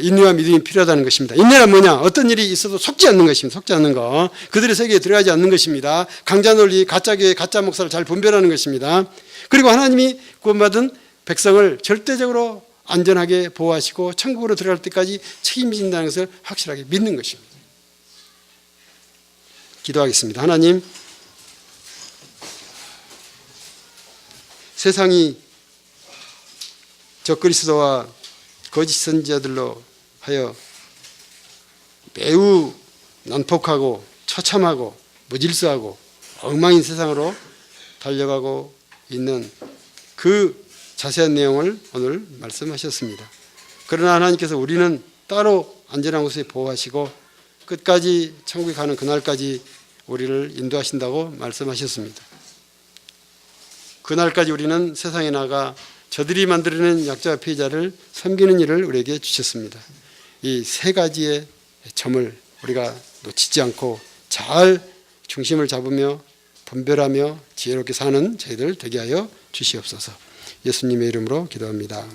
인내와 믿음이 필요하다는 것입니다. 인내란 뭐냐? 어떤 일이 있어도 속지 않는 것입니다. 속지 않는 거. 그들의 세계에 들어가지 않는 것입니다. 강자 논리, 가짜 교회, 가짜 목사를 잘 분별하는 것입니다. 그리고 하나님이 구원받은 백성을 절대적으로 안전하게 보호하시고 천국으로 들어갈 때까지 책임진다는 것을 확실하게 믿는 것입니다. 기도하겠습니다. 하나님, 세상이 적그리스도와 거짓 선지자들로 하여 매우 난폭하고 처참하고 무질서하고 엉망인 세상으로 달려가고 있는 그 자세한 내용을 오늘 말씀하셨습니다. 그러나 하나님께서 우리는 따로 안전한 곳에 보호하시고 끝까지 천국에 가는 그날까지 우리를 인도하신다고 말씀하셨습니다. 그날까지 우리는 세상에 나가 저들이 만들어낸 약자와 피해자를 섬기는 일을 우리에게 주셨습니다. 이 세 가지의 점을 우리가 놓치지 않고 잘 중심을 잡으며 분별하며 지혜롭게 사는 저희들 되게 하여 주시옵소서. 예수님의 이름으로 기도합니다.